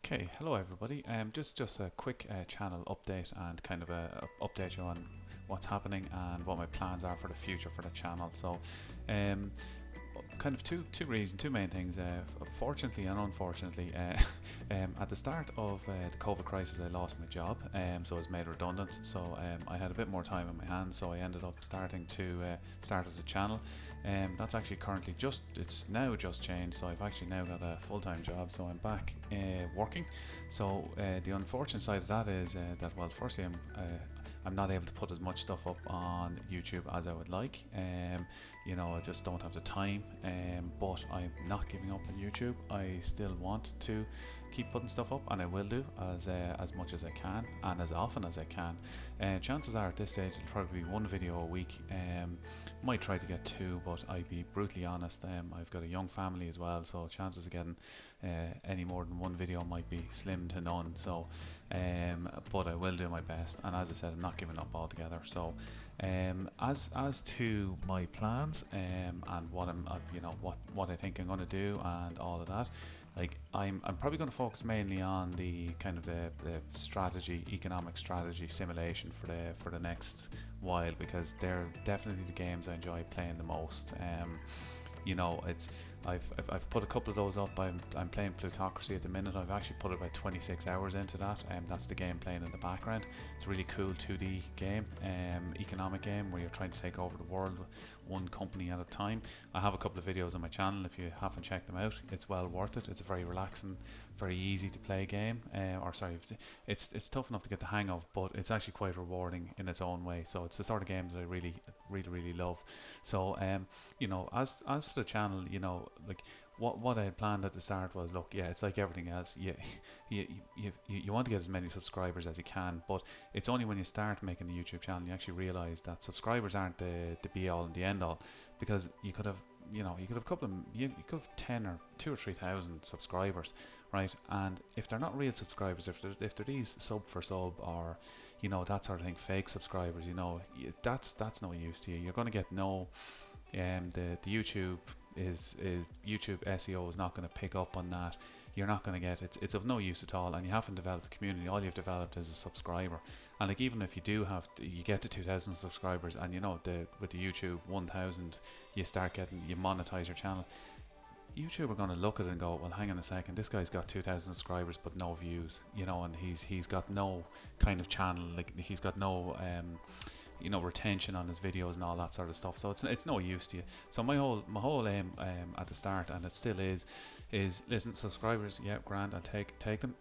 Okay, hello everybody. Just a quick channel update and kind of update you on what's happening and what my plans are for the future for the channel. So, um, kind of two main things. Fortunately and unfortunately, at the start of the COVID crisis, I lost my job, so I was made redundant. So I had a bit more time on my hands, so I ended up started the channel. That's actually currently it's now just changed. So I've actually now got a full-time job, so I'm back working. So the unfortunate side of that is that, well, firstly, I'm not able to put as much stuff up on YouTube as I would like. I just don't have the time. But I'm not giving up on YouTube. I still want to keep putting stuff up, and I will do as much as I can and as often as I can. Chances are at this stage it'll probably be one video a week. Might try to get two, but I'd be brutally honest. I've got a young family as well, so chances of getting any more than one video might be slim to none. So, but I will do my best, and as I said, I'm not giving up altogether. So, as to my plans, and what what I think I'm going to do and all of that, like I'm probably going to focus mainly on the kind of the economic strategy simulation for the next while, because they're definitely the games I enjoy playing the most. It's I've put a couple of those up. I'm playing Plutocracy at the minute. I've actually put about 26 hours into that, and that's the game playing in the background. It's a really cool 2D game, economic game where you're trying to take over the world one company at a time. I have a couple of videos on my channel. If you haven't checked them out, it's well worth it. It's a very relaxing, very easy to play game. It's tough enough to get the hang of, but it's actually quite rewarding in its own way. So it's the sort of game that I really love. So as to the channel, like what I had planned at the start was, look, yeah, it's like everything else. You want to get as many subscribers as you can, but it's only when you start making the YouTube channel you actually realize that subscribers aren't the be all and the end all, because you could have a couple of you could have 10 or 2 or 3,000 subscribers, right? And if they're not real subscribers, if they're these sub for sub, or that sort of thing, fake subscribers, that's no use to you. You're going to get no the YouTube is YouTube SEO is not going to pick up on that. You're not going to get it's of no use at all, and you haven't developed a community. All you've developed is a subscriber. And like, even if you do you get to 2,000 subscribers, and with the YouTube 1,000, you monetize your channel. YouTube are going to look at it and go, well, hang on a second, this guy's got 2,000 subscribers but no views, and he's got no kind of channel, like he's got no retention on his videos and all that sort of stuff. So it's no use to you. So my whole aim at the start, and it still is listen, subscribers, yeah, grand, I'll take them.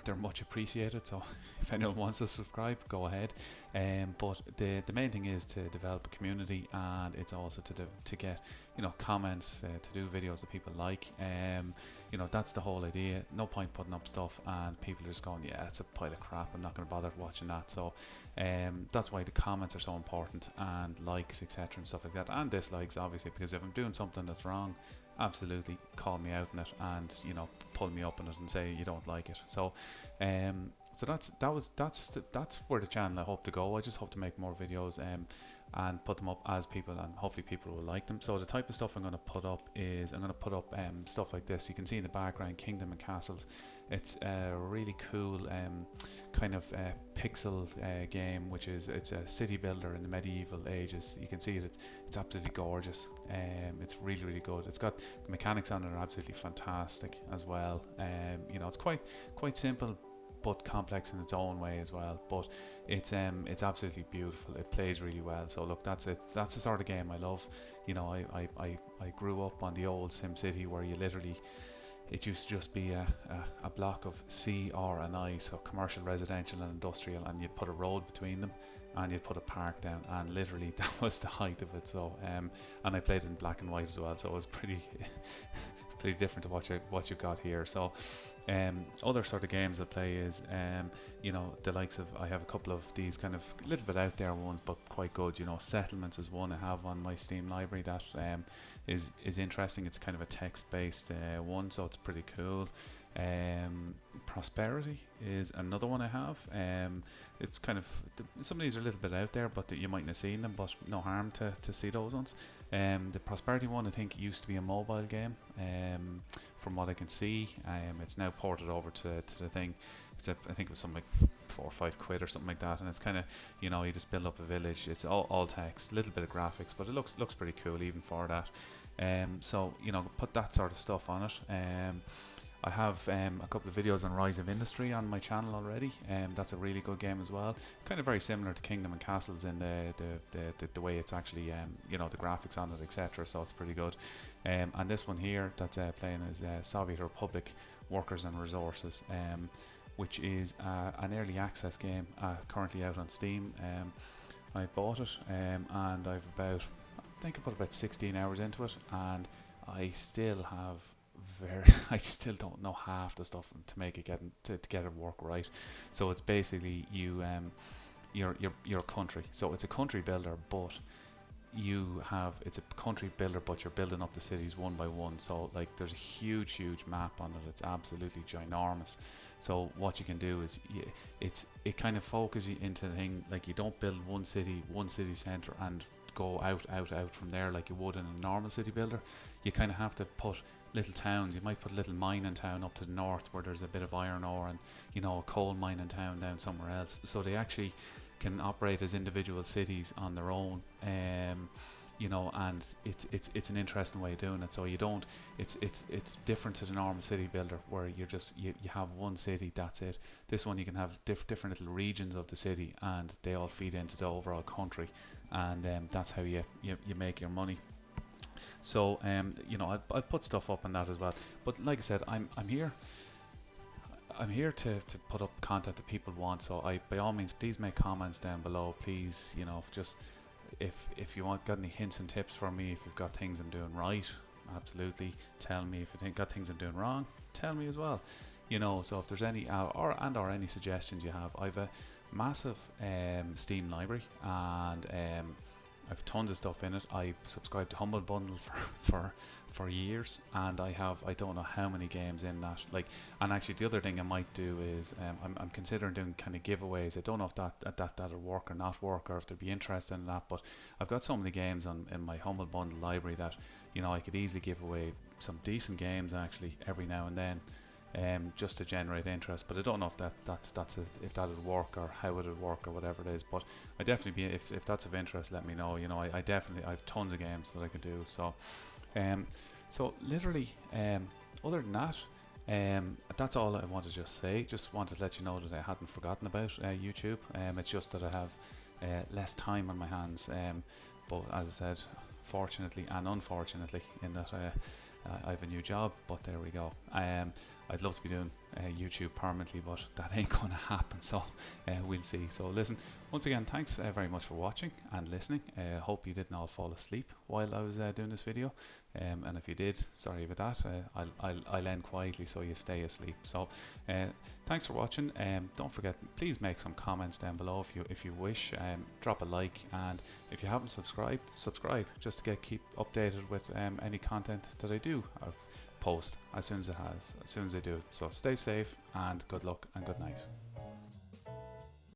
They're much appreciated. So if anyone wants to subscribe, go ahead. But the main thing is to develop a community, and it's also to get comments, to do videos that people like. That's the whole idea. No point putting up stuff and people are just going, yeah, it's a pile of crap, I'm not going to bother watching that. So that's why the comments are so important, and likes, etc., and stuff like that, and dislikes, obviously, because if I'm doing something that's wrong, absolutely call me out on it, and pull me up on it and say you don't like it. So that's where the channel I hope to go. I just hope to make more videos and put them up as people, and hopefully people will like them. So the type of stuff I'm going to put up is stuff like this. You can see in the background Kingdom and Castles. It's a really cool kind of pixel game, which is it's a city builder in the medieval ages. You can see it's absolutely gorgeous. It's really good. It's got the mechanics on it are absolutely fantastic as well. It's quite simple but complex in its own way as well. But it's absolutely beautiful. It plays really well. So look, that's it. That's the sort of game I love. I grew up on the old SimCity, where you literally, it used to just be a block of C, R and I, so commercial, residential and industrial, and you'd put a road between them and you'd put a park down, and literally that was the height of it. So and I played in black and white as well, so it was pretty pretty different to what you got here. So other sort of games I play is the likes of, I have a couple of these kind of a little bit out there ones, but quite good. Settlements is one I have on my Steam library that is interesting. It's kind of a text based one, so it's pretty cool. Prosperity is another one I have. It's kind of, some of these are a little bit out there, but you might not have seen them, but no harm to see those ones. The Prosperity one, I think, used to be a mobile game for from what I can see. It's now ported over to the thing. I think it was something like £4 or £5 or something like that, and it's kind of, you know, you just build up a village. It's all text, a little bit of graphics, but it looks pretty cool even for that. So you know, put that sort of stuff on it. I have a couple of videos on Rise of Industry on my channel already. That's a really good game as well. Kind of very similar to Kingdom and Castles in the way it's actually, you know, the graphics on it, etc. So it's pretty good. And this one here that's playing is Soviet Republic Workers and Resources, which is an early access game currently out on Steam. I bought it and I've I think I put about 16 hours into it, and I still have I still don't know half the stuff to make it to get it work right. So it's basically your country. So it's a country builder, but it's a country builder, but you're building up the cities one by one. So like there's a huge map on it. It's absolutely ginormous. So what you can do is it kind of focuses you into the thing. Like you don't build one city center and go out from there like you would in a normal city builder. You kind of have to put little towns. You might put a little mining town up to the north where there's a bit of iron ore, and you know, a coal mining town down somewhere else. So they actually can operate as individual cities on their own. You know, and it's an interesting way of doing it. So you don't, it's different to the normal city builder where you have one city, that's it. This one you can have different little regions of the city, and they all feed into the overall country, and that's how you make your money. So you know, I'll put stuff up on that as well. But like I said, I'm here to put up content that people want. So by all means, please make comments down below. Please, you know, just if you got any hints and tips for me, if you've got things I'm doing right, absolutely tell me. If you got things I'm doing wrong, tell me as well. You know, so if there's any or any suggestions you have, I've a massive Steam library, and I've tons of stuff in it. I subscribed to Humble Bundle for years, and I don't know how many games in that. Like, and actually the other thing I might do is I'm considering doing kind of giveaways. I don't know if that'll work or not work, or if they'd be interested in that. But I've got so many games in my Humble Bundle library that, you know, I could easily give away some decent games actually every now and then. Just to generate interest, but I don't know if if that'll work or how it'll work or whatever it is. But I definitely if that's of interest, let me know. You know, I have tons of games that I could do. So, so literally, other than that, that's all I want to just say. Just wanted to let you know that I hadn't forgotten about YouTube. It's just that I have less time on my hands. But as I said, fortunately and unfortunately, in that I have a new job, but there we go. I'd love to be doing YouTube permanently, but that ain't gonna happen, so we'll see. So listen, once again, thanks very much for watching and listening. Hope you didn't all fall asleep while I was doing this video, and if you did, sorry about that. I'll end quietly so you stay asleep. So thanks for watching. Don't forget, please make some comments down below if you wish. Drop a like, and if you haven't subscribed, subscribe just to keep updated with any content that I do post as soon as I do it. So stay safe, and good luck and good night.